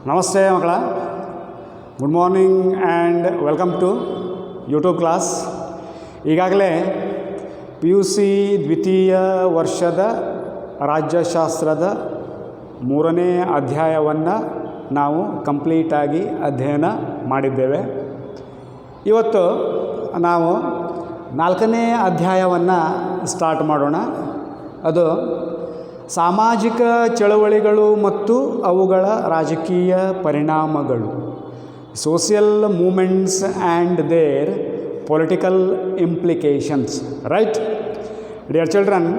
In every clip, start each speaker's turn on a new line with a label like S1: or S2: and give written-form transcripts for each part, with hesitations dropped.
S1: ನಮಸ್ತೆ ಮಕ್ಕಳ, good morning and welcome to YouTube class. ಈಗಾಗಲೇ PUC ದ್ವಿತೀಯ ವರ್ಷದ ರಾಜ್ಯಶಾಸ್ತ್ರದ 3ನೇ ಅಧ್ಯಾಯವನ್ನು ನಾವು ಕಂಪ್ಲೀಟಾಗಿ ಅಧ್ಯಯನ ಮಾಡಿದ್ದೇವೆ. ಇವತ್ತು ನಾವು 4ನೇ ಅಧ್ಯಾಯವನ್ನು ಸ್ಟಾರ್ಟ್ ಮಾಡೋಣ. ಅದು ಸಾಮಾಜಿಕ ಚಳವಳಿಗಳು ಮತ್ತು ಅವುಗಳ ರಾಜಕೀಯ ಪರಿಣಾಮಗಳು, social movements and their political implications. Right, dear children,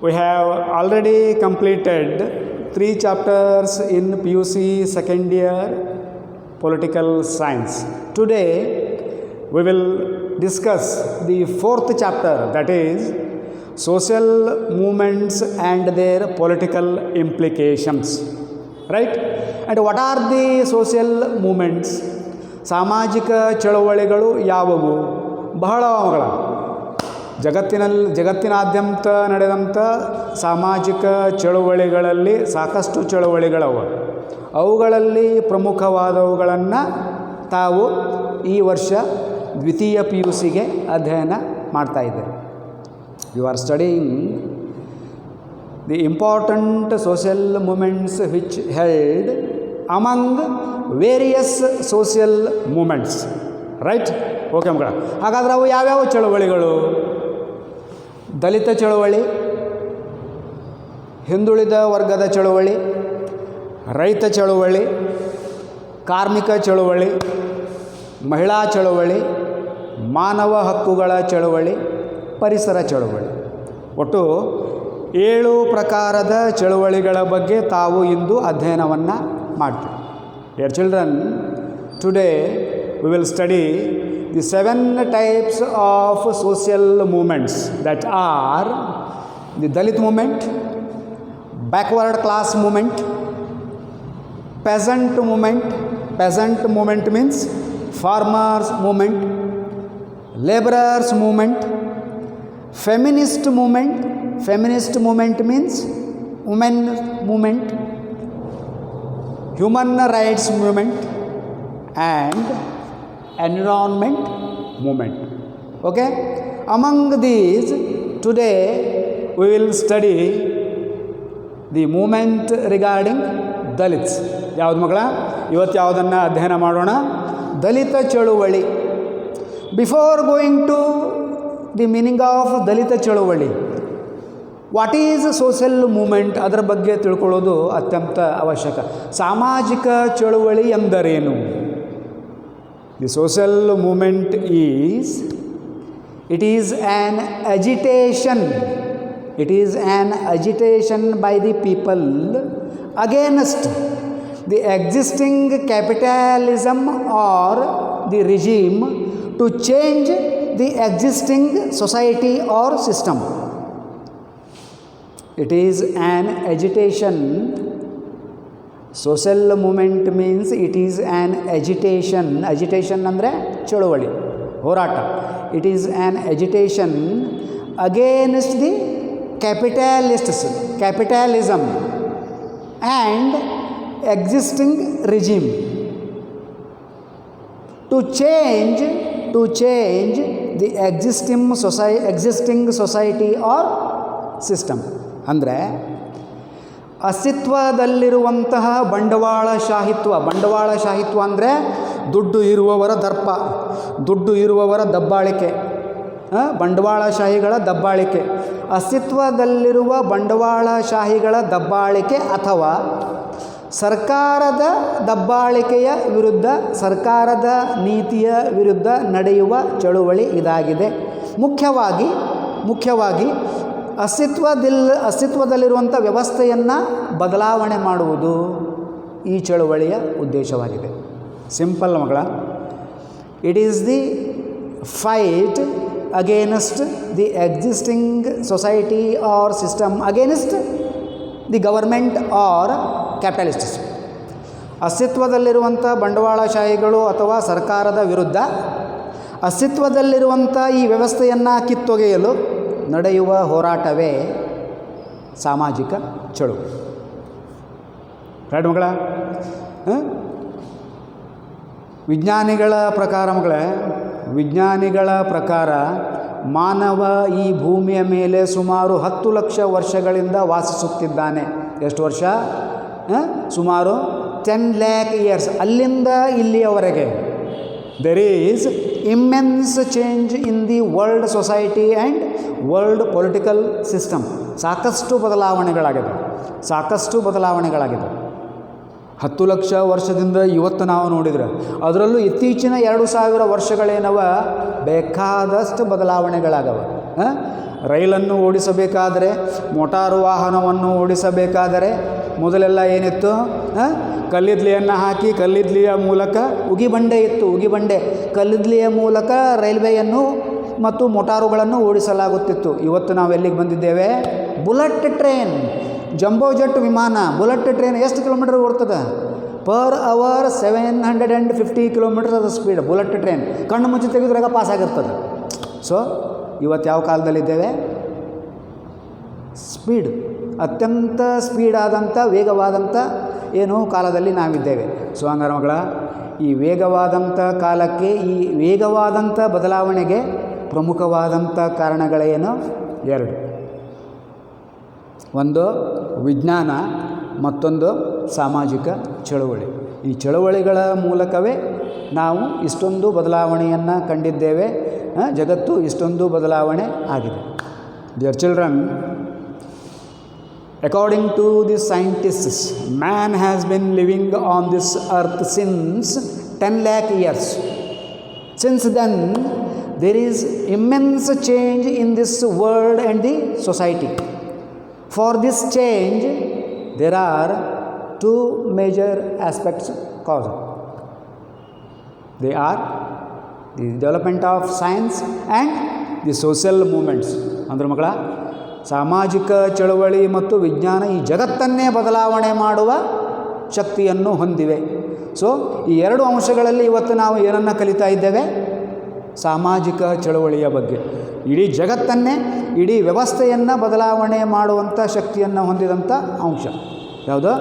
S1: we have already completed 3 chapters in PUC second year political science. Today we will discuss the 4th chapter, that is social movements and their political implications. Right? And what are the social movements? ಸಾಮಾಜಿಕ ಚಳವಳಿಗಳು ಯಾವುವು? ಬಹಳ ಅವುಗಳ ಜಗತ್ತಿನಾದ್ಯಂತ ನಡೆದಂಥ ಸಾಮಾಜಿಕ ಚಳುವಳಿಗಳಲ್ಲಿ ಸಾಕಷ್ಟು ಚಳುವಳಿಗಳವ. ಅವುಗಳಲ್ಲಿ ಪ್ರಮುಖವಾದವುಗಳನ್ನು ತಾವು ಈ ವರ್ಷ ದ್ವಿತೀಯ PUCಗೆ ಅಧ್ಯಯನ ಮಾಡ್ತಾಯಿದ್ದೇವೆ. You are studying the important social movements which held among various social movements. Right? Okay ಮಕ್ಕಳ, ಹಾಗಾದ್ರೆ ಅವು ಯಾವ್ಯಾವ ಚಳುವಳಿಗಳು? ದಲಿತ ಚಳುವಳಿ, ಹಿಂದುಳಿದ ವರ್ಗದ ಚಳುವಳಿ, ರೈತ ಚಳುವಳಿ, ಕಾರ್ಮಿಕ ಚಳುವಳಿ, ಮಹಿಳಾ ಚಳುವಳಿ, ಮಾನವ ಹಕ್ಕುಗಳ ಚಳುವಳಿ, ಪರಿಸರ ಚಳುವಳಿ. ಒಟ್ಟು 7 ಪ್ರಕಾರದ ಚಳುವಳಿಗಳ ಬಗ್ಗೆ ತಾವು ಇಂದು ಅಧ್ಯಯನವನ್ನು ಮಾಡ್ತೀವಿ. Dear children, today we will study the 7 types of social movements, that are the Dalit movement, backward class movement, peasant movement. Peasant movement means farmers movement, laborers movement, feminist movement. Feminist movement means women movement, human rights movement, and environment movement. Okay, among these today we will study the movement regarding Dalits. ಯಾವುದು ಮಕ್ಕಳ? ಇವತ್ತು ಯಾವುದನ್ನು ಅಧ್ಯಯನ ಮಾಡೋಣ? ದಲಿತ ಚಳುವಳಿ. Before going to the meaning of Dalit ಚಳುವಳಿ, what is social moment, ಅದರ ಬಗ್ಗೆ ತಿಳ್ಕೊಳ್ಳೋದು ಅತ್ಯಂತ ಅವಶ್ಯಕ. ಸಾಮಾಜಿಕ ಚಳುವಳಿ ಎಂದರೇನು? The social movement is, it is an agitation. It is an agitation by the people against the existing capitalism or the regime to change the existing society or system. It is an agitation. Social movement means it is an agitation. Agitation ಅಂದರೆ ಚಳುವಳಿ, ಹೋರಾಟ. It is an agitation against the capitalism and existing regime to change the existing society or system. ಅಂದರೆ ಅಸ್ತಿತ್ವದಲ್ಲಿರುವಂತಹ ಬಂಡವಾಳಶಾಹಿತ್ವ ಅಂದರೆ ದುಡ್ಡು ಇರುವವರ ದರ್ಪ, ದುಡ್ಡು ಇರುವವರ ದಬ್ಬಾಳಿಕೆ, ಬಂಡವಾಳಶಾಹಿಗಳ ದಬ್ಬಾಳಿಕೆ. ಅಸ್ತಿತ್ವದಲ್ಲಿರುವ ಬಂಡವಾಳಶಾಹಿಗಳ ದಬ್ಬಾಳಿಕೆ ಅಥವಾ ಸರ್ಕಾರದ ದಬ್ಬಾಳಿಕೆಯ ವಿರುದ್ಧ, ಸರ್ಕಾರದ ನೀತಿಯ ವಿರುದ್ಧ ನಡೆಯುವ ಚಳುವಳಿ ಇದಾಗಿದೆ. ಮುಖ್ಯವಾಗಿ ಅಸ್ತಿತ್ವದಲ್ಲಿರುವಂಥ ವ್ಯವಸ್ಥೆಯನ್ನು ಬದಲಾವಣೆ ಮಾಡುವುದು ಈ ಚಳುವಳಿಯ ಉದ್ದೇಶವಾಗಿದೆ. ಸಿಂಪಲ್ ಮಕ್ಕಳ, it is the fight against the existing society or system, against the government or capitalists. ಅಸ್ತಿತ್ವದಲ್ಲಿರುವಂಥ ಬಂಡವಾಳಶಾಹಿಗಳು ಅಥವಾ ಸರ್ಕಾರದ ವಿರುದ್ಧ ಅಸ್ತಿತ್ವದಲ್ಲಿರುವಂಥ ಈ ವ್ಯವಸ್ಥೆಯನ್ನು ಕಿತ್ತೊಗೆಯಲು ನಡೆಯುವ ಹೋರಾಟವೇ ಸಾಮಾಜಿಕ ಚಳುವಳಿ. ರೈಟ್ ಮಕ್ಕಳ? ವಿಜ್ಞಾನಿಗಳ ಪ್ರಕಾರ ಮಾನವ ಈ ಭೂಮಿಯ ಮೇಲೆ ಸುಮಾರು 10 ಲಕ್ಷ ವರ್ಷಗಳಿಂದ ವಾಸಿಸುತ್ತಿದ್ದಾನೆ. ಎಷ್ಟು ವರ್ಷ? ಸುಮಾರು 10 lakh years. ಅಲ್ಲಿಂದ ಇಲ್ಲಿಯವರೆಗೆ there is immense change in the world society and world political system. ಸಾಕಷ್ಟು ಬದಲಾವಣೆಗಳಾಗಿದೆ. 10 ಲಕ್ಷ ವರ್ಷದಿಂದ ಇವತ್ತು ನಾವು ನೋಡಿದರೆ, ಅದರಲ್ಲೂ ಇತ್ತೀಚಿನ 2000 ವರ್ಷಗಳೇನವ ಬೇಕಾದಷ್ಟು ಬದಲಾವಣೆಗಳಾಗವ. ರೈಲನ್ನು ಓಡಿಸಬೇಕಾದರೆ, ಮೋಟಾರು ವಾಹನವನ್ನು ಓಡಿಸಬೇಕಾದರೆ ಮೊದಲೆಲ್ಲ ಏನಿತ್ತು? ಕಲ್ಲಿದ್ದಲಿಯನ್ನು ಹಾಕಿ ಕಲ್ಲಿದ್ದಲಿಯ ಮೂಲಕ ಉಗಿಬಂಡೆ ಇತ್ತು. ಕಲ್ಲಿದ್ದಲಿಯ ಮೂಲಕ ರೈಲ್ವೆಯನ್ನು ಮತ್ತು ಮೋಟಾರುಗಳನ್ನು ಓಡಿಸಲಾಗುತ್ತಿತ್ತು. ಇವತ್ತು ನಾವು ಎಲ್ಲಿಗೆ ಬಂದಿದ್ದೇವೆ? ಬುಲೆಟ್ ಟ್ರೈನ್, ಜಂಬೋ ಜೆಟ್ ವಿಮಾನ. ಬುಲೆಟ್ ಟ್ರೈನ್ ಎಷ್ಟು ಕಿಲೋಮೀಟರ್ ಓಡ್ತದೆ? ಪರ್ ಅವರ್ 750 ಕಿಲೋಮೀಟರ್ ಅದು ಸ್ಪೀಡ್. ಬುಲೆಟ್ ಟ್ರೈನ್ ಕಣ್ಣು ಮುಚ್ಚಿ ತೆಗೆದ್ರಾಗ ಪಾಸ್ ಆಗಿರ್ತದೆ. ಸೊ ಇವತ್ತು ಯಾವ ಕಾಲದಲ್ಲಿದ್ದೇವೆ? ಸ್ಪೀಡ್, ಅತ್ಯಂತ ಸ್ಪೀಡಾದಂಥ ವೇಗವಾದಂಥ ಏನು ಕಾಲದಲ್ಲಿ ನಾವಿದ್ದೇವೆ. ಸೊ ಹಂಗಾರೆ ಮಕ್ಕಳ, ಈ ವೇಗವಾದಂಥ ಕಾಲಕ್ಕೆ, ಈ ವೇಗವಾದಂಥ ಬದಲಾವಣೆಗೆ ಪ್ರಮುಖವಾದಂಥ ಕಾರಣಗಳೇನು? 2. ಒಂದು ವಿಜ್ಞಾನ, ಮತ್ತೊಂದು ಸಾಮಾಜಿಕ ಚಳುವಳಿ. ಈ ಚಳುವಳಿಗಳ ಮೂಲಕವೇ ನಾವು ಇಷ್ಟೊಂದು ಬದಲಾವಣೆಯನ್ನು ಕಂಡಿದ್ದೇವೆ. ಜಗತ್ತು ಇಷ್ಟೊಂದು ಬದಲಾವಣೆ ಆಗಿದೆ. Dear children, according to the scientists, man has been living on this earth since 10 lakh years. Since then, there is immense change in this world and the society. For this change, there are 2 major aspects caused. They are the development of science and the social movements. ಅಂದ್ರೆ ಮಕ್ಕಳ, ಸಾಮಾಜಿಕ ಚಳವಳಿ ಮತ್ತು ವಿಜ್ಞಾನ ಈ ಜಗತ್ತನ್ನೇ ಬದಲಾವಣೆ ಮಾಡುವ ಶಕ್ತಿಯನ್ನು ಹೊಂದಿವೆ. ಸೊ ಈ 2 ಅಂಶಗಳಲ್ಲಿ ಇವತ್ತು ನಾವು ಏನನ್ನು ಕಲಿತಾ ಇದ್ದೇವೆ? ಸಾಮಾಜಿಕ ಚಳವಳಿಯ ಬಗ್ಗೆ. ಇಡೀ ಜಗತ್ತನ್ನೇ, ಇಡೀ ವ್ಯವಸ್ಥೆಯನ್ನು ಬದಲಾವಣೆ ಮಾಡುವಂಥ ಶಕ್ತಿಯನ್ನು ಹೊಂದಿದಂಥ ಅಂಶ ಯಾವುದು?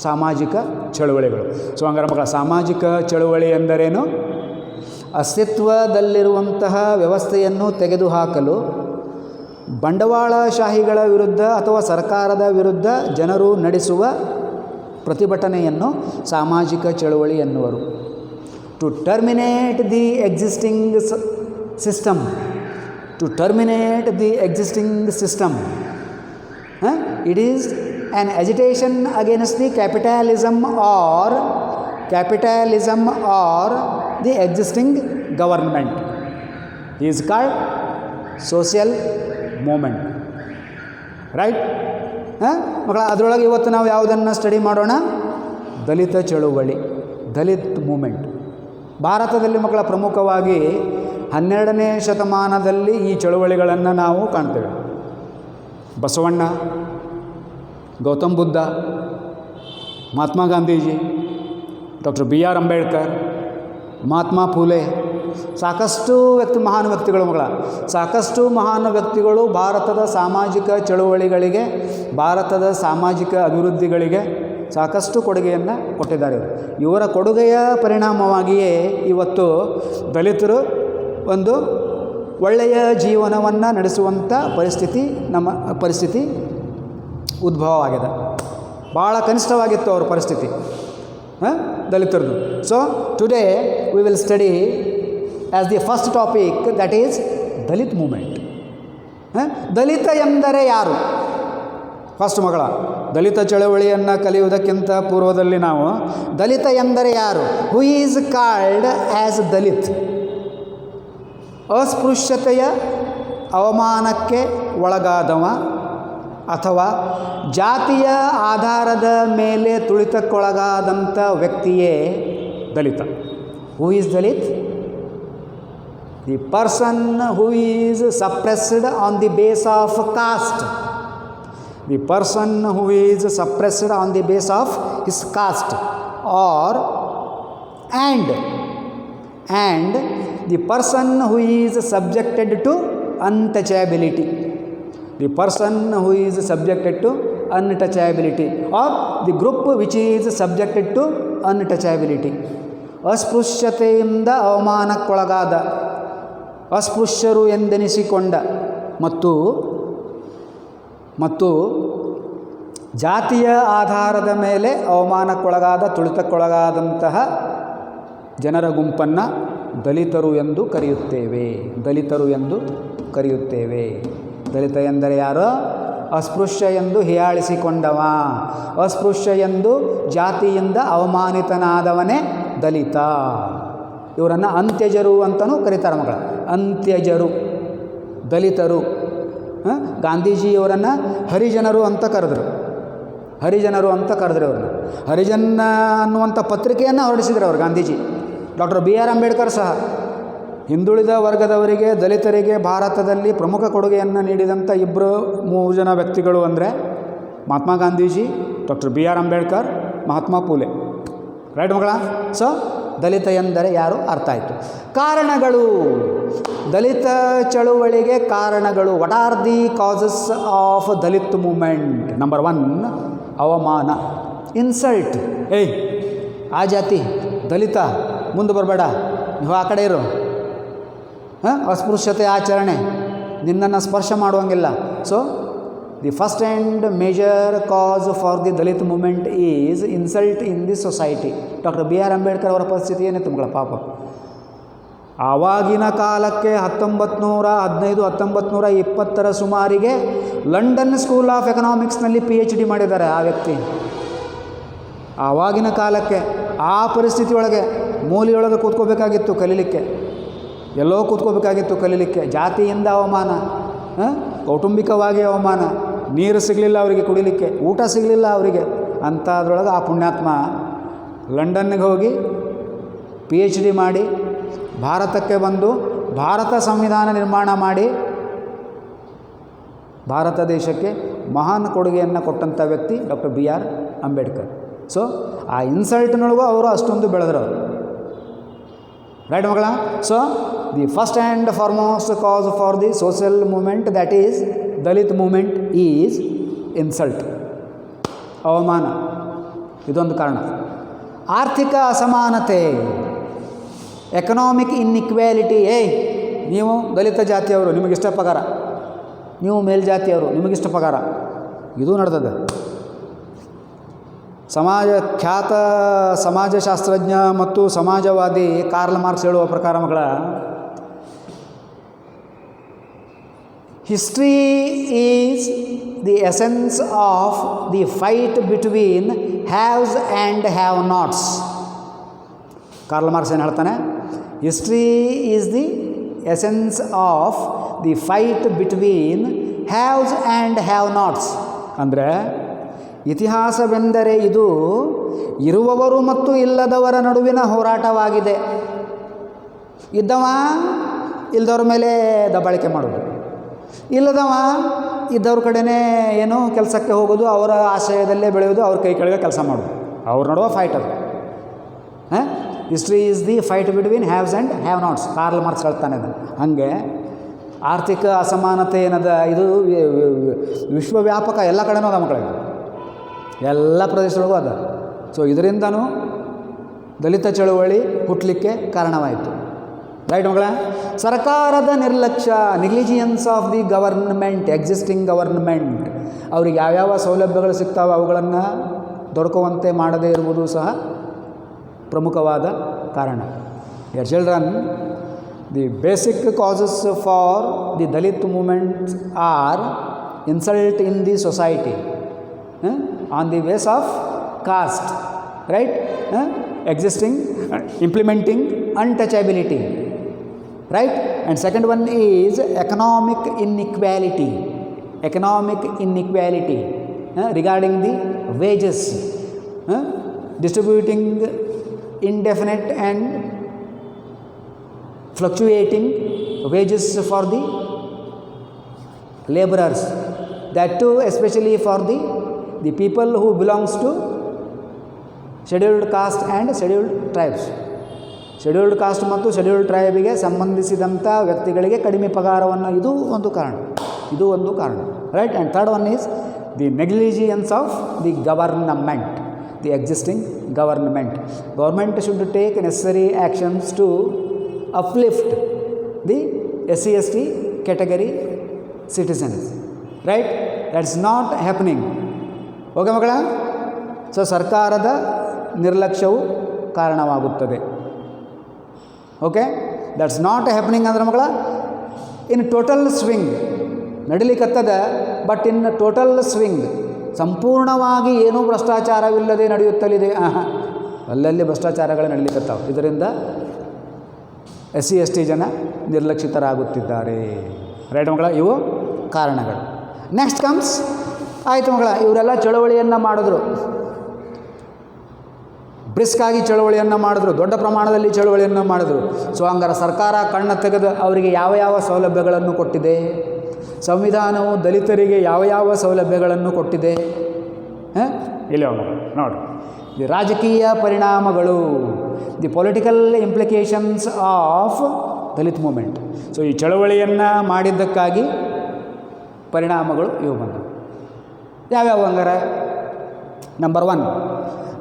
S1: ಸಾಮಾಜಿಕ ಚಳವಳಿಗಳು. ಸೊ ಹಂಗಾರೆ ಮಕ್ಕಳ, ಸಾಮಾಜಿಕ ಚಳವಳಿ ಎಂದರೇನು? ಅಸ್ತಿತ್ವದಲ್ಲಿರುವಂತಹ ವ್ಯವಸ್ಥೆಯನ್ನು ತೆಗೆದುಹಾಕಲು ಬಂಡವಾಳಶಾಹಿಗಳ ವಿರುದ್ಧ ಅಥವಾ ಸರ್ಕಾರದ ವಿರುದ್ಧ ಜನರು ನಡೆಸುವ ಪ್ರತಿಭಟನೆಯನ್ನು ಸಾಮಾಜಿಕ ಚಳವಳಿ ಎನ್ನುವರು. To terminate the existing system, it is an agitation against the capitalism or the existing government is called social movement. Right? ಮಕ್ಕಳ, ಅದರೊಳಗೆ ಇವತ್ತು ನಾವು ಯಾವುದನ್ನು ಸ್ಟಡಿ ಮಾಡೋಣ? ದಲಿತ ಚಳುವಳಿ, ದಲಿತ್ ಮೂಮೆಂಟ್. ಭಾರತದಲ್ಲಿ ಮಕ್ಕಳ ಪ್ರಮುಖವಾಗಿ 12ನೇ ಶತಮಾನದಲ್ಲಿ ಈ ಚಳುವಳಿಗಳನ್ನು ನಾವು ಕಾಣ್ತೇವೆ. ಬಸವಣ್ಣ, ಗೌತಮ್ ಬುದ್ಧ, ಮಹಾತ್ಮ ಗಾಂಧೀಜಿ, ಡಾಕ್ಟರ್ BR ಅಂಬೇಡ್ಕರ್, ಮಹಾತ್ಮ ಫೂಲೆ, ಸಾಕಷ್ಟು ಮಹಾನ್ ವ್ಯಕ್ತಿಗಳು ಮಕ್ಕಳ, ಸಾಕಷ್ಟು ಮಹಾನ್ ವ್ಯಕ್ತಿಗಳು ಭಾರತದ ಸಾಮಾಜಿಕ ಚಳುವಳಿಗಳಿಗೆ, ಭಾರತದ ಸಾಮಾಜಿಕ ಅಭಿವೃದ್ಧಿಗಳಿಗೆ ಸಾಕಷ್ಟು ಕೊಡುಗೆಯನ್ನು ಕೊಟ್ಟಿದ್ದಾರೆ. ಇವರ ಕೊಡುಗೆಯ ಪರಿಣಾಮವಾಗಿಯೇ ಇವತ್ತು ದಲಿತರು ಒಂದು ಒಳ್ಳೆಯ ಜೀವನವನ್ನು ನಡೆಸುವಂಥ ಪರಿಸ್ಥಿತಿ ಉದ್ಭವವಾಗಿದೆ. ಭಾಳ ಕನಿಷ್ಠವಾಗಿತ್ತು ಅವ್ರ ಪರಿಸ್ಥಿತಿ ದಲಿತರದು. So today we will study as the first topic, that is Dalit movement. Dalit ಎಂದರೆ ಯಾರು? ಫಸ್ಟ್ ಮಗಳ, ದಲಿತ ಚಳವಳಿಯನ್ನು ಕಲಿಯುವುದಕ್ಕಿಂತ ಪೂರ್ವದಲ್ಲಿ ನಾವು ದಲಿತ ಎಂದರೆ ಯಾರು? Who is called as Dalit? ಅಸ್ಪೃಶ್ಯತೆಯ ಅವಮಾನಕ್ಕೆ ಒಳಗಾದವ ಅಥವಾ ಜಾತಿಯ ಆಧಾರದ ಮೇಲೆ ತುಳಿತಕ್ಕೊಳಗಾದಂಥ ವ್ಯಕ್ತಿಯೇ ದಲಿತ. Who is Dalit? The person who is suppressed on the base of caste. The person who is suppressed on the base of his caste are and the person who is subjected to untouchability. The person who is subjected to untouchability, or the group which is subjected to untouchability. ಅಸ್ಪೃಶ್ಯತೆಯಿಂದ ಅವಮಾನಕ್ಕೊಳಗಾದ, ಅಸ್ಪೃಶ್ಯರು ಎಂದೆನಿಸಿಕೊಂಡ ಮತ್ತು ಜಾತಿಯ ಆಧಾರದ ಮೇಲೆ ಅವಮಾನಕ್ಕೊಳಗಾದ, ತುಳಿತಕ್ಕೊಳಗಾದಂತಹ ಜನರ ಗುಂಪನ್ನು ದಲಿತರು ಎಂದು ಕರೆಯುತ್ತೇವೆ. ದಲಿತ ಎಂದರೆ ಯಾರು? ಅಸ್ಪೃಶ್ಯ ಎಂದು ಹೀಯಾಳಿಸಿಕೊಂಡವ, ಅಸ್ಪೃಶ್ಯ ಎಂದು ಜಾತಿಯಿಂದ ಅವಮಾನಿತನಾದವನೇ ದಲಿತ. ಇವರನ್ನು ಅಂತ್ಯಜರು ಅಂತಲೂ ಕರೀತಾರೆ ಮಕ್ಕಳ. ಅಂತ್ಯಜರು ದಲಿತರು. ಗಾಂಧೀಜಿಯವರನ್ನು ಹರಿಜನರು ಅಂತ ಕರೆದ್ರು. ಇವ್ರನ್ನ ಹರಿಜನ ಅನ್ನುವಂಥ ಪತ್ರಿಕೆಯನ್ನು ಹೊರಡಿಸಿದ್ರು ಅವರು Gandhiji. Doctor B R Ambedkar ಸಹ ಹಿಂದುಳಿದ ವರ್ಗದವರಿಗೆ, ದಲಿತರಿಗೆ ಭಾರತದಲ್ಲಿ ಪ್ರಮುಖ ಕೊಡುಗೆಯನ್ನು ನೀಡಿದಂಥ 2-3 ಜನ ವ್ಯಕ್ತಿಗಳು ಅಂದರೆ Mahatma Gandhiji, doctor B R Ambedkar, Mahatma Phule. Right ಮಕ್ಕಳ? ಸೊ ದಲಿತ ಎಂದರೆ ಯಾರು ಅರ್ಥ ಆಯಿತು. ಕಾರಣಗಳು, ದಲಿತ ಚಳುವಳಿಗೆ ಕಾರಣಗಳು. What are the causes of Dalit movement? Number 1, ಅವಮಾನ, ಇನ್ಸಲ್ಟ್. ಏಯ್ ಆ ಜಾತಿ ದಲಿತ, ಮುಂದೆ ಬರಬೇಡ, ನೀವು ಆ ಕಡೆ ಇರು. ಅಸ್ಪೃಶ್ಯತೆ ಆಚರಣೆ, ನಿನ್ನನ್ನು ಸ್ಪರ್ಶ ಮಾಡುವಂಗಿಲ್ಲ. So the first and major cause for the Dalit movement is insult in the society. Doctor B R Ambedkar ಅವರ ಪರಿಸ್ಥಿತಿ ಏನಿತ್ತು ಮಕ್ಕಳ ಪಾಪ. ಆವಾಗಿನ ಕಾಲಕ್ಕೆ 1915-1920 ಸುಮಾರಿಗೆ ಲಂಡನ್ ಸ್ಕೂಲ್ ಆಫ್ ಎಕನಾಮಿಕ್ಸ್ನಲ್ಲಿ PhD ಮಾಡಿದ್ದಾರೆ ಆ ವ್ಯಕ್ತಿ. ಆವಾಗಿನ ಕಾಲಕ್ಕೆ ಆ ಪರಿಸ್ಥಿತಿ ಒಳಗೆ ಮೂಲೆಯೊಳಗೆ ಕೂತ್ಕೋಬೇಕಾಗಿತ್ತು ಕಲೀಲಿಕ್ಕೆ, ಎಲ್ಲೋ ಕೂತ್ಕೋಬೇಕಾಗಿತ್ತು ಕಲೀಲಿಕ್ಕೆ. ಜಾತಿಯಿಂದ ಅವಮಾನ, ಕೌಟುಂಬಿಕವಾಗಿ ಅವಮಾನ, ನೀರು ಸಿಗಲಿಲ್ಲ ಅವರಿಗೆ ಕುಡಿಲಿಕ್ಕೆ, ಊಟ ಸಿಗಲಿಲ್ಲ ಅವರಿಗೆ. ಅಂಥದ್ರೊಳಗೆ ಆ ಪುಣ್ಯಾತ್ಮ ಲಂಡನ್ನಿಗೆ ಹೋಗಿ PhD ಮಾಡಿ ಭಾರತಕ್ಕೆ ಬಂದು ಭಾರತ ಸಂವಿಧಾನ ನಿರ್ಮಾಣ ಮಾಡಿ ಭಾರತ ದೇಶಕ್ಕೆ ಮಹಾನ್ ಕೊಡುಗೆಯನ್ನು ಕೊಟ್ಟಂಥ ವ್ಯಕ್ತಿ doctor B R Ambedkar. So ಆ ಇನ್ಸಲ್ಟ್ನೊಳಗೂ ಅವರು ಅಷ್ಟೊಂದು ಬೆಳೆದ್ರು. ರೈಟ್ ಮಕ್ಕಳ? So the first and foremost cause for the social movement, that is Dalit movement, is insult, ಅವಮಾನ. ಇದೊಂದು ಕಾರಣ. ಆರ್ಥಿಕ ಅಸಮಾನತೆ, ಎಕನಾಮಿಕ್ ಇನ್ಇಕ್ವಾಲಿಟಿ. ನೀವು ದಲಿತ ಜಾತಿಯವರು, ನಿಮಗಿಷ್ಟ ಪಗಾರ, ನೀವು ಮೇಲ್ಜಾತಿಯವರು, ನಿಮಗಿಷ್ಟ ಪಗಾರ. ಇದು ನಡೆದದ. ಖ್ಯಾತ ಸಮಾಜಶಾಸ್ತ್ರಜ್ಞ ಮತ್ತು ಸಮಾಜವಾದಿ ಕಾರ್ಲ್ ಮಾರ್ಕ್ಸ್ ಹೇಳುವ ಪ್ರಕಾರ ಮಕ್ಕಳ, history is the essence of the fight between haves and have nots. Karl Marx ಏನು ಹೇಳ್ತಾನೆ? History is the essence of the fight between haves and have nots. ಅಂದರೆ ಇತಿಹಾಸವೆಂದರೆ ಇದು ಇರುವವರು ಮತ್ತು ಇಲ್ಲದವರ ನಡುವಿನ ಹೋರಾಟವಾಗಿದೆ. ಇದ್ದವ ಇಲ್ಲದವ್ರ ಮೇಲೆ ದಬ್ಬಾಳಿಕೆ ಮಾಡೋದು, ಇಲ್ಲದವ ಇದ್ದವ್ರ ಕಡೆನೇ ಏನೋ ಕೆಲಸಕ್ಕೆ ಹೋಗೋದು, ಅವರ ಆಶ್ರಯದಲ್ಲೇ ಬೆಳೆಯೋದು, ಅವ್ರ ಕೈ ಕೆಳಗೆ ಕೆಲಸ ಮಾಡೋದು, ಅವ್ರ ನಡುವೆ ಫೈಟ್ ಅದು. History is the fight between haves and have nots. Karl Marx ಹೇಳ್ತಾನೆ ಅದು. ಹಾಗೆ ಆರ್ಥಿಕ ಅಸಮಾನತೆ ಏನದ ಇದು ವಿಶ್ವವ್ಯಾಪಕ, ಎಲ್ಲ ಕಡೆನೂ ಅದ ಮಕ್ಕಳಿಗೆ, ಎಲ್ಲ ಪ್ರದೇಶದೊಳಗೂ ಅದ. ಸೊ ಇದರಿಂದನೂ ದಲಿತ ಚಳುವಳಿ ಹುಟ್ಟಲಿಕ್ಕೆ ಕಾರಣವಾಯಿತು. ರೈಟ್ ಮಕ್ಕಳ? ಸರ್ಕಾರದ ನಿರ್ಲಕ್ಷ್ಯ, negligence of the government, existing government. ಅವ್ರಿಗೆ ಯಾವ್ಯಾವ ಸೌಲಭ್ಯಗಳು ಸಿಗ್ತಾವೆ ಅವುಗಳನ್ನು ದೊರಕುವಂತೆ ಮಾಡದೇ ಇರುವುದು ಸಹ ಪ್ರಮುಖವಾದ ಕಾರಣ. Dear children, the basic causes for the Dalit movements are insult in the society on the base of caste, right? Existing, implementing untouchability, right? And second one is economic inequality, regarding the wages, distributing indefinite and fluctuating wages for the laborers, that too especially for the people who belongs to scheduled caste and scheduled tribes. Scheduled caste ಮತ್ತು scheduled ಟ್ರೈಬಿಗೆ ಸಂಬಂಧಿಸಿದಂಥ ವ್ಯಕ್ತಿಗಳಿಗೆ ಕಡಿಮೆ ಪಗಾರವನ್ನು, ಇದು ಒಂದು ಕಾರಣ. Right. And third one is the negligence of the government, the existing government. Government should take necessary actions to uplift the SC/ST category citizens, right? That's not happening. Okay ಮಕ್ಕಳ? ಸೊ ಸರ್ಕಾರದ ನಿರ್ಲಕ್ಷ್ಯವು ಕಾರಣವಾಗುತ್ತದೆ. ಓಕೆ, ದಟ್ಸ್ ನಾಟ್ ಹ್ಯಾಪನಿಂಗ್ ಅಂದ್ರೆ ಮಕ್ಕಳ in total swing ನಡಿಲಿಕ್ಕತ್ತದ, but in total swing ಸಂಪೂರ್ಣವಾಗಿ ಏನೂ ಭ್ರಷ್ಟಾಚಾರವಿಲ್ಲದೆ ನಡೆಯುತ್ತಲಿದೆ. ಅಲ್ಲಲ್ಲಿ ಭ್ರಷ್ಟಾಚಾರಗಳು ನಡೀಲಿಕ್ಕತ್ತಾವೆ. ಇದರಿಂದ SC/ST ಜನ ನಿರ್ಲಕ್ಷಿತರಾಗುತ್ತಿದ್ದಾರೆ. ರೈಟ್ ಮಕ್ಕಳ? ಇವು ಕಾರಣಗಳು. ನೆಕ್ಸ್ಟ್ ಕಮ್ಸ್, ಆಯಿತು ಮಕ್ಕಳ, ಇವರೆಲ್ಲ ಚಳವಳಿಯನ್ನು ಮಾಡಿದ್ರು, ಬ್ರಿಸ್ಕಾಗಿ ಚಳವಳಿಯನ್ನು ಮಾಡಿದ್ರು, ದೊಡ್ಡ ಪ್ರಮಾಣದಲ್ಲಿ ಚಳವಳಿಯನ್ನು ಮಾಡಿದ್ರು. ಸೊ ಹಂಗಾರೆ ಸರ್ಕಾರ ಕಣ್ಣು ತೆಗೆದು ಅವರಿಗೆ ಯಾವ ಯಾವ ಸೌಲಭ್ಯಗಳನ್ನು ಕೊಟ್ಟಿದೆ? ಸಂವಿಧಾನವು ದಲಿತರಿಗೆ ಯಾವ ಯಾವ ಸೌಲಭ್ಯಗಳನ್ನು ಕೊಟ್ಟಿದೆ? ಇಲ್ಲಿ ನೋಡಿ, ದಿ ರಾಜಕೀಯ ಪರಿಣಾಮಗಳು, the political implications of Dalit movement. So ಈ ಚಳವಳಿಯನ್ನು ಮಾಡಿದ್ದಕ್ಕಾಗಿ ಪರಿಣಾಮಗಳು ಇವು ಬಂದವು. ಯಾವ್ಯಾವ ಹಂಗಾರೆ? ನಂಬರ್ 1,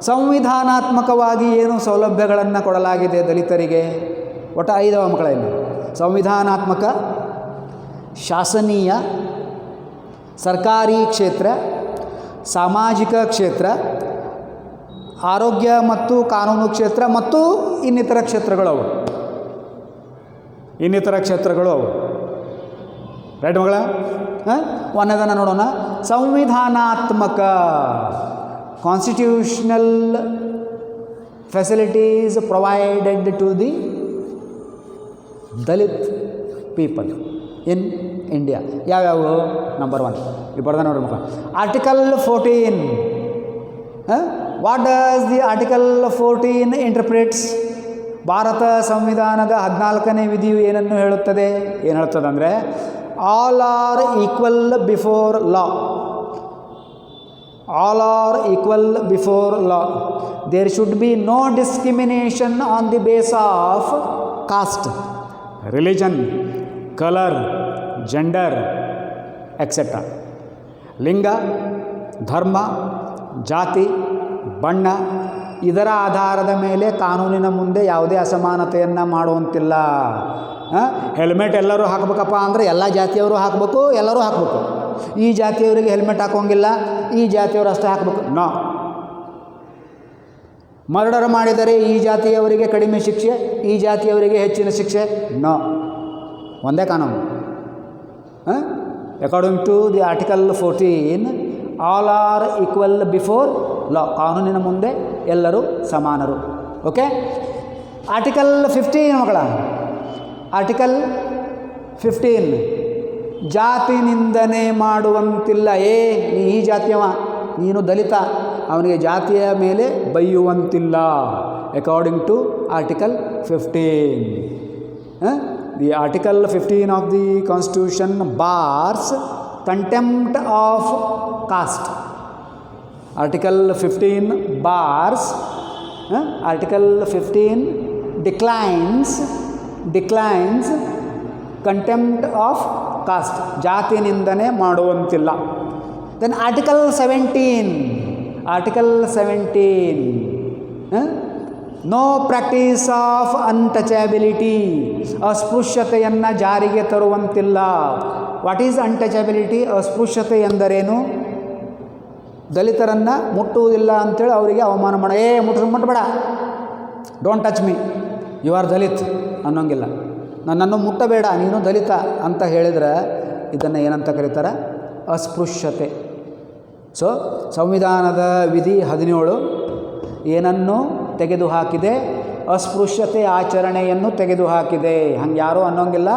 S1: ಸಂವಿಧಾನಾತ್ಮಕವಾಗಿ ಏನು ಸೌಲಭ್ಯಗಳನ್ನು ಕೊಡಲಾಗಿದೆ ದಲಿತರಿಗೆ? ಒಟ್ಟು 5 ಮಕ್ಕಳಲ್ಲಿ ಸಂವಿಧಾನಾತ್ಮಕ, ಶಾಸನೀಯ, ಸರ್ಕಾರಿ ಕ್ಷೇತ್ರ, ಸಾಮಾಜಿಕ ಕ್ಷೇತ್ರ, ಆರೋಗ್ಯ ಮತ್ತು ಕಾನೂನು ಕ್ಷೇತ್ರ ಮತ್ತು ಇನ್ನಿತರ ಕ್ಷೇತ್ರಗಳು ಅವು. ರೈಟ್ ಮಗಳ? ಒಂದನ್ನು ನೋಡೋಣ. ಸಂವಿಧಾನಾತ್ಮಕ, constitutional facilities provided to the Dalit people in India. ಯಾವ್ಯಾವು? ನಂಬರ್ 1 ಇದು ಬರ್ದ ನೋಡ್ರಿ ಮಕ್ಕಳ. Article 14. What does the article 14 interprets? ಭಾರತ ಸಂವಿಧಾನದ 14ನೇ ವಿಧಿಯು ಏನನ್ನು ಹೇಳುತ್ತದೆ? ಏನು ಹೇಳುತ್ತದೆ ಅಂದರೆ, all are equal before law. All are equal before law. There should be no discrimination on the base of caste, religion, colour, gender etcetera. ಲಿಂಗ, ಧರ್ಮ, ಜಾತಿ, ಬಣ್ಣ ಇದರ ಆಧಾರದ ಮೇಲೆ ಕಾನೂನಿನ ಮುಂದೆ ಯಾವುದೇ ಅಸಮಾನತೆಯನ್ನು ಮಾಡುವಂತಿಲ್ಲ. ಹೆಲ್ಮೆಟ್ ಎಲ್ಲರೂ ಹಾಕಬೇಕಪ್ಪ ಅಂದರೆ ಎಲ್ಲ ಜಾತಿಯವರು ಹಾಕಬೇಕು, ಎಲ್ಲರೂ ಹಾಕಬೇಕು. ಈ ಜಾತಿಯವರಿಗೆ ಹೆಲ್ಮೆಟ್ ಹಾಕೋಂಗಿಲ್ಲ, ಈ ಜಾತಿಯವರು ಅಷ್ಟೇ ಹಾಕಬೇಕು. ನೋ. ಮರ್ಡರ್ ಮಾಡಿದರೆ ಈ ಜಾತಿಯವರಿಗೆ ಕಡಿಮೆ ಶಿಕ್ಷೆ, ಈ ಜಾತಿಯವರಿಗೆ ಹೆಚ್ಚಿನ ಶಿಕ್ಷೆ. ನೋ. ಒಂದೇ ಕಾನೂನು. According to the article 14, all are equal before law. ಕಾನೂನಿನ ಮುಂದೆ ಎಲ್ಲರೂ ಸಮಾನರು. ಓಕೆ. ಆರ್ಟಿಕಲ್ 15 ಮಕ್ಕಳ. ಆರ್ಟಿಕಲ್ 15, ಜಾತಿ ನಿಂದನೆ ಮಾಡುವಂತಿಲ್ಲ. ನೀ ಈ ಜಾತಿಯವ, ನೀನು ದಲಿತ, ಅವನಿಗೆ ಜಾತಿಯ ಮೇಲೆ ಬೈಯುವಂತಿಲ್ಲ. According to article 15. The Article 15 of the Constitution bars contempt of caste. Article 15 bars, Article 15 declines contempt of caste. ಜಾತಿ ನಿಂದನೆ ಮಾಡುವಂತಿಲ್ಲ. Then Article 17, no practice of untouchability. ಅಸ್ಪೃಶ್ಯತೆಯನ್ನು ಜಾರಿಗೆ ತರುವಂತಿಲ್ಲ. What is untouchability? ಅಸ್ಪೃಶ್ಯತೆ ಎಂದರೇನು? ದಲಿತರನ್ನು ಮುಟ್ಟುವುದಿಲ್ಲ ಅಂಥೇಳಿ ಅವರಿಗೆ ಅವಮಾನ ಮಾಡ, ಮುಟ್ಟಬೇಡ, don't touch me, you are Dalit ಅನ್ನೋಂಗಿಲ್ಲ. ನನ್ನನ್ನು ಮುಟ್ಟಬೇಡ, ನೀನು ದಲಿತ ಅಂತ ಹೇಳಿದರೆ ಇದನ್ನು ಏನಂತ ಕರೀತಾರೆ? ಅಸ್ಪೃಶ್ಯತೆ. ಸೊ ಸಂವಿಧಾನದ ವಿಧಿ 17 ಏನನ್ನು ತೆಗೆದುಹಾಕಿದೆ? ಅಸ್ಪೃಶ್ಯತೆ ಆಚರಣೆಯನ್ನು ತೆಗೆದುಹಾಕಿದೆ. ಹಂಗೆ ಯಾರೂ ಅನ್ನೋಂಗಿಲ್ಲ,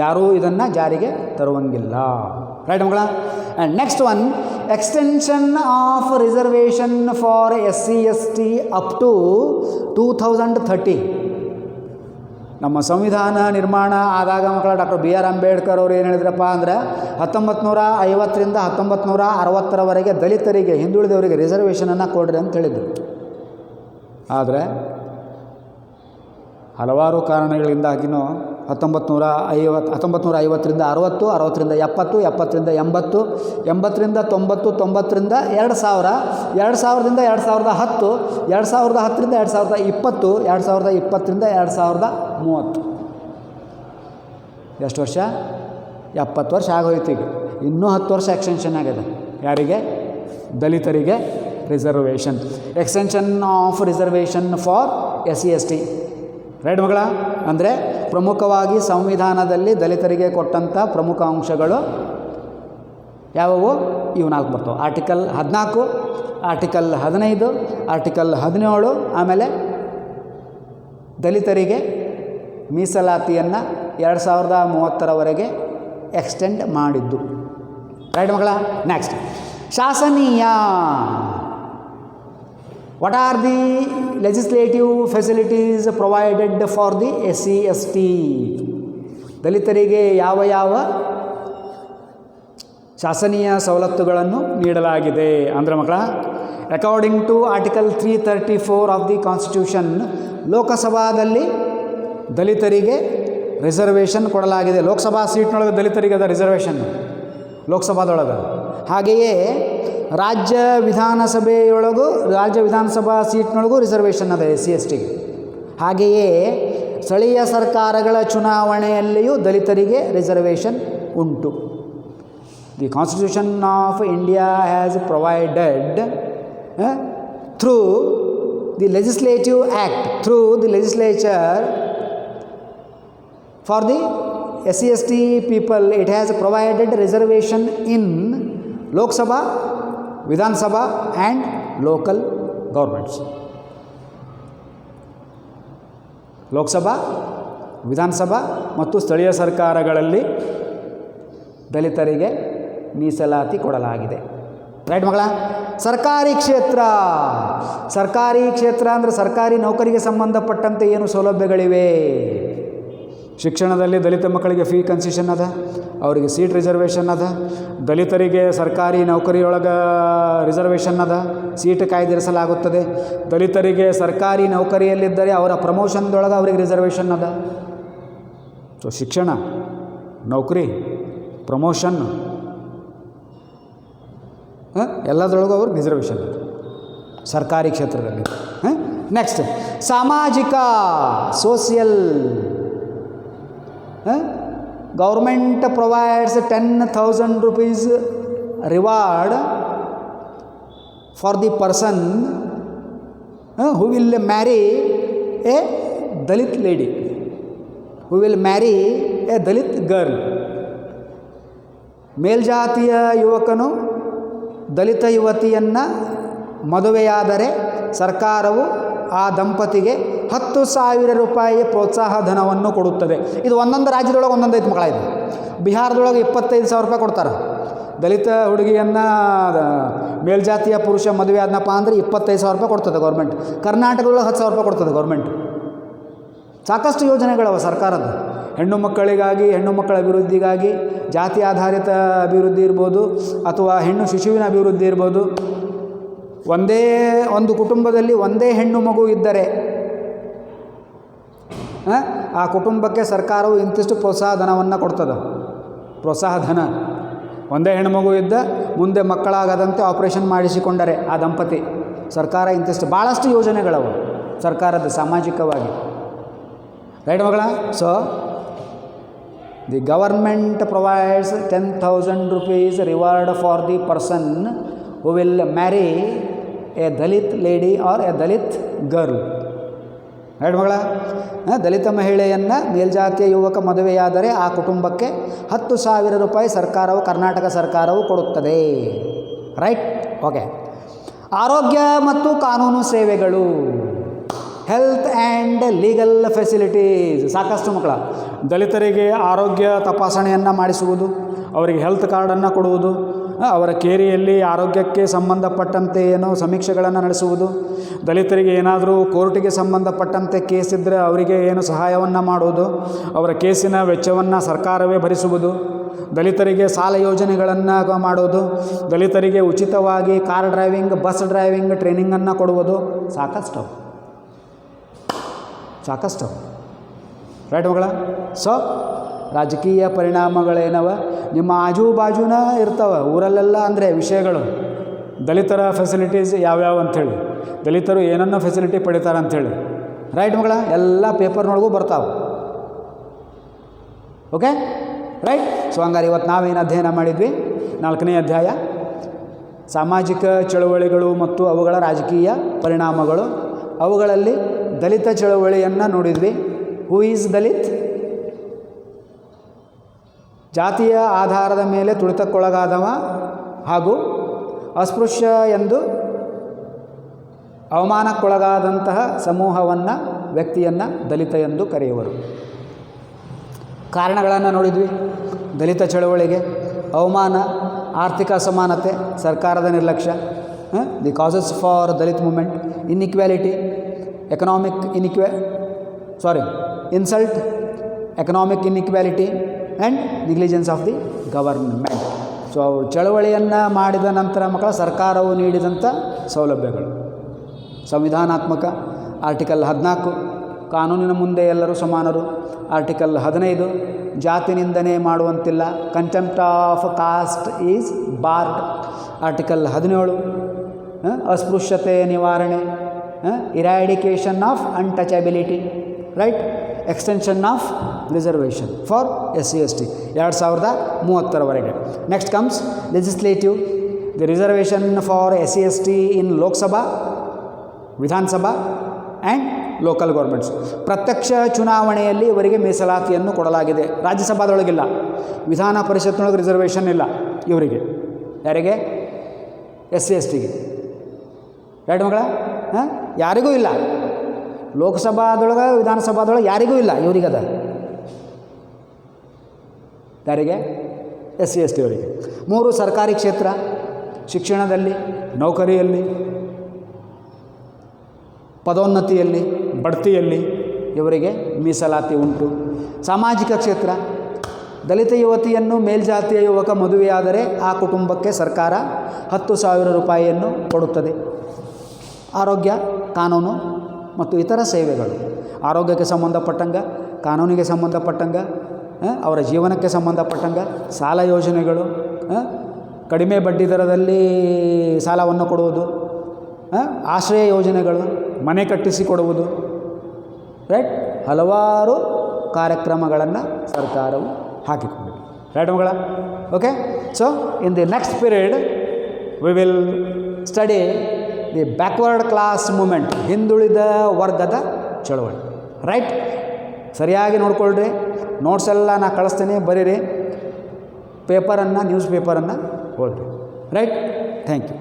S1: ಯಾರೂ ಇದನ್ನು ಜಾರಿಗೆ ತರುವಂಗಿಲ್ಲ. ರೈಟ್ ಮಕ್ಕಳ? And next one, extension of reservation for SC/ST up to 2030. ನಮ್ಮ ಸಂವಿಧಾನ ನಿರ್ಮಾಣ ಆದಾಗ ಮಕ್ಕಳ ಡಾಕ್ಟರ್ BR ಅಂಬೇಡ್ಕರ್ ಅವರು ಏನು ಹೇಳಿದ್ರಪ್ಪ ಅಂದರೆ, 1950ರಿಂದ 1960ರವರೆಗೆ ದಲಿತರಿಗೆ, ಹಿಂದುಳಿದವರಿಗೆ ರಿಸರ್ವೇಷನನ್ನು ಕೊಡ್ರಿ ಅಂತ ಹೇಳಿದರು. ಆದರೆ ಹಲವಾರು ಕಾರಣಗಳಿಂದಾಗಿಯೂ 1950ರಿಂದ 60, 60ರಿಂದ 70, 70ರಿಂದ 80, 80ರಿಂದ 90, 90ರಿಂದ 2000, 2000ದಿಂದ 2010, 2010ರಿಂದ 2020, 2020ರಿಂದ 2030. ಎಷ್ಟು ವರ್ಷ? 70 ವರ್ಷ ಆಗೋಯ್ತು. ಈಗ ಇನ್ನೂ 10 ವರ್ಷ ಎಕ್ಸ್ಟೆನ್ಷನ್ ಆಗಿದೆ. ಯಾರಿಗೆ? ದಲಿತರಿಗೆ reservation, extension of reservation for SC/ST. Right ಮಗಳ? ಅಂದರೆ ಪ್ರಮುಖವಾಗಿ ಸಂವಿಧಾನದಲ್ಲಿ ದಲಿತರಿಗೆ ಕೊಟ್ಟಂಥ ಪ್ರಮುಖ ಅಂಶಗಳು ಯಾವುವು? ಇವು 4 ಬರ್ತವೆ. Article 14, article 15, article 17. ಆಮೇಲೆ ದಲಿತರಿಗೆ ಮೀಸಲಾತಿಯನ್ನು 2030ರವರೆಗೆ ಎಕ್ಸ್ಟೆಂಡ್ ಮಾಡಿದ್ದು. ರೈಟ್ ಮಗಳ? Next, ಶಾಸನೀಯ. What are the legislative facilities provided for the SC/ST? ದಲಿತರಿಗೆ ಯಾವ ಯಾವ ಶಾಸನೀಯ ಸವಲತ್ತುಗಳನ್ನು ನೀಡಲಾಗಿದೆ ಅಂದರೆ ಮಕ್ಕಳ, according to article 334 of the constitution, ಲೋಕಸಭಾದಲ್ಲಿ ದಲಿತರಿಗೆ ರಿಸರ್ವೇಷನ್ ಕೊಡಲಾಗಿದೆ. ಲೋಕಸಭಾ ಸೀಟ್ನೊಳಗೆ ದಲಿತರಿಗೆ ಅದ ರಿಸರ್ವೇಷನ್, ಲೋಕಸಭಾದೊಳಗೆ. ಹಾಗೆಯೇ ರಾಜ್ಯ ವಿಧಾನಸಭಾ ಸೀಟ್ನೊಳಗೂ ರಿಸರ್ವೇಷನ್ ಅದ SC/STಗೆ. ಹಾಗೆಯೇ ಸ್ಥಳೀಯ ಸರ್ಕಾರಗಳ ಚುನಾವಣೆಯಲ್ಲಿಯೂ ದಲಿತರಿಗೆ ರಿಸರ್ವೇಷನ್ ಉಂಟು. The constitution of India has provided through the legislative act, through the legislature for the SC/ST people, it has provided reservation in Lok Sabha, Vidhan Sabha and local governments. Lok Sabha, ವಿಧಾನಸಭಾ ಮತ್ತು ಸ್ಥಳೀಯ ಸರ್ಕಾರಗಳಲ್ಲಿ ದಲಿತರಿಗೆ ಮೀಸಲಾತಿ ಕೊಡಲಾಗಿದೆ. ರೈಟ್ ಮಗಳ? ಸರ್ಕಾರಿ ಕ್ಷೇತ್ರ. ಸರ್ಕಾರಿ ಕ್ಷೇತ್ರ ಅಂದರೆ ಸರ್ಕಾರಿ ನೌಕರಿಗೆ ಸಂಬಂಧಪಟ್ಟಂತೆ ಏನು ಸೌಲಭ್ಯಗಳಿವೆ? ಶಿಕ್ಷಣದಲ್ಲಿ ದಲಿತ ಮಕ್ಕಳಿಗೆ ಫೀ ಕನ್ಸೆಷನ್ ಅದ, ಅವರಿಗೆ ಸೀಟ್ ರಿಸರ್ವೇಷನ್ ಅದ. ದಲಿತರಿಗೆ ಸರ್ಕಾರಿ ನೌಕರಿಯೊಳಗೆ ರಿಸರ್ವೇಷನ್ ಅದ, ಸೀಟ್ ಕಾಯ್ದಿರಿಸಲಾಗುತ್ತದೆ. ದಲಿತರಿಗೆ ಸರ್ಕಾರಿ ನೌಕರಿಯಲ್ಲಿದ್ದರೆ ಅವರ ಪ್ರಮೋಷನ್ದೊಳಗೆ ಅವರಿಗೆ ರಿಸರ್ವೇಷನ್ ಅದ. ಸೊ ಶಿಕ್ಷಣ, ನೌಕರಿ, ಪ್ರಮೋಷನ್ ಎಲ್ಲದರೊಳಗೂ ಅವ್ರಿಗೆ ರಿಸರ್ವೇಷನ್ ಅದ ಸರ್ಕಾರಿ ಕ್ಷೇತ್ರದಲ್ಲಿ. ನೆಕ್ಸ್ಟ್, ಸಾಮಾಜಿಕ, social. Government provides 10,000 rupees reward for the person who will marry a Dalit lady, who will marry a Dalit girl. ಮೇಲ್ಜಾತಿಯ ಯುವಕನು ದಲಿತ ಯುವತಿಯನ್ನು ಮದುವೆಯಾದರೆ ಸರ್ಕಾರವು ಆ ದಂಪತಿಗೆ 10,000 ರೂಪಾಯಿ ಪ್ರೋತ್ಸಾಹ ಧನವನ್ನು ಕೊಡುತ್ತದೆ. ಇದು ಒಂದೊಂದು ರಾಜ್ಯದೊಳಗೆ ಒಂದೊಂದು ಐತೆ ಮಕ್ಕಳ. ಇದು ಬಿಹಾರದೊಳಗೆ 25,000 ರೂಪಾಯಿ ಕೊಡ್ತಾರೆ. ದಲಿತ ಹುಡುಗಿಯನ್ನು ಮೇಲ್ಜಾತಿಯ ಪುರುಷ ಮದುವೆ ಆದನಪ್ಪ ಅಂದರೆ 25,000 ರೂಪಾಯಿ ಕೊಡ್ತದೆ ಗೌರ್ಮೆಂಟ್. ಕರ್ನಾಟಕದೊಳಗೆ 10,000 ರೂಪಾಯಿ ಕೊಡ್ತದೆ ಗೌರ್ಮೆಂಟ್. ಸಾಕಷ್ಟು ಯೋಜನೆಗಳವ ಸರ್ಕಾರದ. ಹೆಣ್ಣು ಮಕ್ಕಳಿಗಾಗಿ, ಹೆಣ್ಣು ಮಕ್ಕಳ ಅಭಿವೃದ್ಧಿಗಾಗಿ, ಜಾತಿ ಆಧಾರಿತ ಅಭಿವೃದ್ಧಿ ಇರ್ಬೋದು ಅಥವಾ ಹೆಣ್ಣು ಶಿಶುವಿನ ಅಭಿವೃದ್ಧಿ ಇರ್ಬೋದು. ಒಂದೇ ಒಂದು ಕುಟುಂಬದಲ್ಲಿ ಒಂದೇ ಹೆಣ್ಣು ಮಗು ಇದ್ದರೆ ಆ ಕುಟುಂಬಕ್ಕೆ ಸರ್ಕಾರವು ಇಂತಿಷ್ಟು ಪ್ರೋತ್ಸಾಹ ಧನವನ್ನು ಕೊಡ್ತದೆ. ಪ್ರೋತ್ಸಾಹ ಧನ. ಒಂದೇ ಹೆಣ್ಣು ಮಗು ಇದ್ದ ಮುಂದೆ ಮಕ್ಕಳಾಗದಂತೆ ಆಪರೇಷನ್ ಮಾಡಿಸಿಕೊಂಡರೆ ಆ ದಂಪತಿ, ಸರ್ಕಾರ ಇಂತಿಷ್ಟು ಭಾಳಷ್ಟು ಯೋಜನೆಗಳವು ಸರ್ಕಾರದ ಸಾಮಾಜಿಕವಾಗಿ. ರೈಟ್ ಮಗಳ? So the government provides 10,000 rupees reward for the person who will marry a Dalit lady or a Dalit girl. Right ಮಗಳ? ದಲಿತ ಮಹಿಳೆಯನ್ನು ಮೇಲ್ಜಾತಿಯ ಯುವಕ ಮದುವೆಯಾದರೆ ಆ ಕುಟುಂಬಕ್ಕೆ 10,000 ರೂಪಾಯಿ ಸರ್ಕಾರವು, ಕರ್ನಾಟಕ ಸರ್ಕಾರವು ಕೊಡುತ್ತದೆ. ರೈಟ್? ಓಕೆ. ಆರೋಗ್ಯ ಮತ್ತು ಕಾನೂನು ಸೇವೆಗಳು, ಹೆಲ್ತ್ ಆ್ಯಂಡ್ ಲೀಗಲ್ ಫೆಸಿಲಿಟೀಸ್. ಸಾಕಷ್ಟು ಮಕ್ಕಳ ದಲಿತರಿಗೆ ಆರೋಗ್ಯ ತಪಾಸಣೆಯನ್ನು ಮಾಡಿಸುವುದು, ಅವರಿಗೆ ಹೆಲ್ತ್ ಕಾರ್ಡನ್ನು ಕೊಡುವುದು, ಅವರ ಕೇರಿಯಲ್ಲಿ ಆರೋಗ್ಯಕ್ಕೆ ಸಂಬಂಧಪಟ್ಟಂತೆ ಏನೋ ಸಮೀಕ್ಷೆಗಳನ್ನು ನಡೆಸುವುದು, ದಲಿತರಿಗೆ ಏನಾದರೂ ಕೋರ್ಟಿಗೆ ಸಂಬಂಧಪಟ್ಟಂತೆ ಕೇಸ್ ಇದ್ದರೆ ಅವರಿಗೆ ಏನು ಸಹಾಯವನ್ನು ಮಾಡುವುದು, ಅವರ ಕೇಸಿನ ವೆಚ್ಚವನ್ನು ಸರ್ಕಾರವೇ ಭರಿಸುವುದು, ದಲಿತರಿಗೆ ಸಾಲ ಯೋಜನೆಗಳನ್ನು ಮಾಡೋದು, ದಲಿತರಿಗೆ ಉಚಿತವಾಗಿ ಕಾರ್ ಡ್ರೈವಿಂಗ್, ಬಸ್ ಡ್ರೈವಿಂಗ್ ಟ್ರೈನಿಂಗನ್ನು ಕೊಡುವುದು. ಸಾಕಷ್ಟು. ರೈಟ್ ಮಗಳ? ಸೊ ರಾಜಕೀಯ ಪರಿಣಾಮಗಳೇನವ ನಿಮ್ಮ ಆಜು ಬಾಜುನ ಇರ್ತಾವ ಊರಲ್ಲೆಲ್ಲ. ಅಂದರೆ ವಿಷಯಗಳು ದಲಿತರ ಫೆಸಿಲಿಟೀಸ್ ಯಾವ್ಯಾವ ಅಂಥೇಳಿ, ದಲಿತರು ಏನನ್ನ ಫೆಸಿಲಿಟಿ ಪಡಿತಾರೆ ಅಂಥೇಳಿ, ರೈಟ್ ಮಗಳ? ಎಲ್ಲ ಪೇಪರ್ನೊಳಗೂ ಬರ್ತಾವೆ. Okay right? ಸೊ ಹಂಗಾರೆ ಇವತ್ತು ನಾವೇನು ಅಧ್ಯಯನ ಮಾಡಿದ್ವಿ? 4ನೇ ಅಧ್ಯಾಯ ಸಾಮಾಜಿಕ ಚಳವಳಿಗಳು ಮತ್ತು ಅವುಗಳ ರಾಜಕೀಯ ಪರಿಣಾಮಗಳು. ಅವುಗಳಲ್ಲಿ ದಲಿತ ಚಳವಳಿಯನ್ನು ನೋಡಿದ್ವಿ. ಹೂ ಈಸ್ ದಲಿತ್? ಜಾತಿಯ ಆಧಾರದ ಮೇಲೆ ತುಳಿತಕ್ಕೊಳಗಾದವ ಹಾಗೂ ಅಸ್ಪೃಶ್ಯ ಎಂದು ಅವಮಾನಕ್ಕೊಳಗಾದಂತಹ ಸಮೂಹವನ್ನು, ವ್ಯಕ್ತಿಯನ್ನು ದಲಿತ ಎಂದು ಕರೆಯುವರು. ಕಾರಣಗಳನ್ನು ನೋಡಿದ್ವಿ. ದಲಿತ ಚಳವಳಿಗೆ ಅವಮಾನ, ಆರ್ಥಿಕ ಅಸಮಾನತೆ, ಸರ್ಕಾರದ ನಿರ್ಲಕ್ಷ್ಯ. The causes for Dalit movement: inequality, economic insult, economic inequality and negligence of the government. So ಅವರು ಚಳವಳಿಯನ್ನು ಮಾಡಿದ ನಂತರ ಮಕ್ಕಳ ಸರ್ಕಾರವು ನೀಡಿದಂಥ ಸೌಲಭ್ಯಗಳು. ಸಂವಿಧಾನಾತ್ಮಕ ಆರ್ಟಿಕಲ್ 14, ಕಾನೂನಿನ ಮುಂದೆ ಎಲ್ಲರೂ ಸಮಾನರು. ಆರ್ಟಿಕಲ್ 15, ಜಾತಿ ನಿಂದನೆ ಮಾಡುವಂತಿಲ್ಲ, contempt of caste is barred. Article 17, ಅಸ್ಪೃಶ್ಯತೆ ನಿವಾರಣೆ, eradication of untouchability, right? Extension of reservation for SC/ST 2030ರವರೆಗೆ. Next comes legislative: the reservation for SC/ST in Lok Sabha, Vidhan Sabha and local governments. ಪ್ರತ್ಯಕ್ಷ ಚುನಾವಣೆಯಲ್ಲಿ ಇವರಿಗೆ ಮೀಸಲಾತಿಯನ್ನು ಕೊಡಲಾಗಿದೆ. ರಾಜ್ಯಸಭಾದೊಳಗಿಲ್ಲ, ವಿಧಾನ ಪರಿಷತ್ನೊಳಗೆ ರಿಸರ್ವೇಷನ್ ಇಲ್ಲ ಇವರಿಗೆ. ಯಾರಿಗೆ? SC/STಗೆ. ರೈಟ್ ಮಗಳ? ಯಾರಿಗೂ ಇಲ್ಲ. ಲೋಕಸಭಾದೊಳಗೆ, ವಿಧಾನಸಭಾದೊಳಗೆ ಯಾರಿಗೂ ಇಲ್ಲ, ಇವರಿಗದ. ಯಾರಿಗೆ? SC/ST ಅವರಿಗೆ. 3 ಸರ್ಕಾರಿ ಕ್ಷೇತ್ರ: ಶಿಕ್ಷಣದಲ್ಲಿ, ನೌಕರಿಯಲ್ಲಿ, ಪದೋನ್ನತಿಯಲ್ಲಿ, ಬಡ್ತಿಯಲ್ಲಿ ಇವರಿಗೆ ಮೀಸಲಾತಿ ಉಂಟು. ಸಾಮಾಜಿಕ ಕ್ಷೇತ್ರ: ದಲಿತ ಯುವತಿಯನ್ನು ಮೇಲ್ಜಾತಿಯ ಯುವಕ ಮದುವೆಯಾದರೆ ಆ ಕುಟುಂಬಕ್ಕೆ ಸರ್ಕಾರ 10,000 ರೂಪಾಯಿಯನ್ನು ಕೊಡುತ್ತದೆ. ಆರೋಗ್ಯ, ಕಾನೂನು ಮತ್ತು ಇತರ ಸೇವೆಗಳು: ಆರೋಗ್ಯಕ್ಕೆ ಸಂಬಂಧಪಟ್ಟಂಗೆ, ಕಾನೂನಿಗೆ ಸಂಬಂಧಪಟ್ಟಂಗೆ, ಅವರ ಜೀವನಕ್ಕೆ ಸಂಬಂಧಪಟ್ಟಂಗೆ ಸಾಲ ಯೋಜನೆಗಳು, ಕಡಿಮೆ ಬಡ್ಡಿ ದರದಲ್ಲಿ ಸಾಲವನ್ನು ಕೊಡುವುದು, ಆಶ್ರಯ ಯೋಜನೆಗಳು, ಮನೆ ಕಟ್ಟಿಸಿಕೊಡುವುದು, ರೈಟ್? ಹಲವಾರು ಕಾರ್ಯಕ್ರಮಗಳನ್ನು ಸರ್ಕಾರವು ಹಾಕಿಕೊಂಡಿದೆ. ರೈಟ್ ಮಗಳ? Okay. So in the next period we will study the backward class movement, ಹಿಂದುಳಿದ ವರ್ಗದ ಚಳವಳಿ. ರೈಟ್? ಸರಿಯಾಗಿ ನೋಡ್ಕೊಳ್ರಿ. ನೋಟ್ಸ್ ಎಲ್ಲ ನಾ ಕಳಿಸ್ತೀನಿ, ಬರೀರಿ. ನ್ಯೂಸ್ ಪೇಪರನ್ನು ಓದ್ರಿ. ರೈಟ್? Thank you.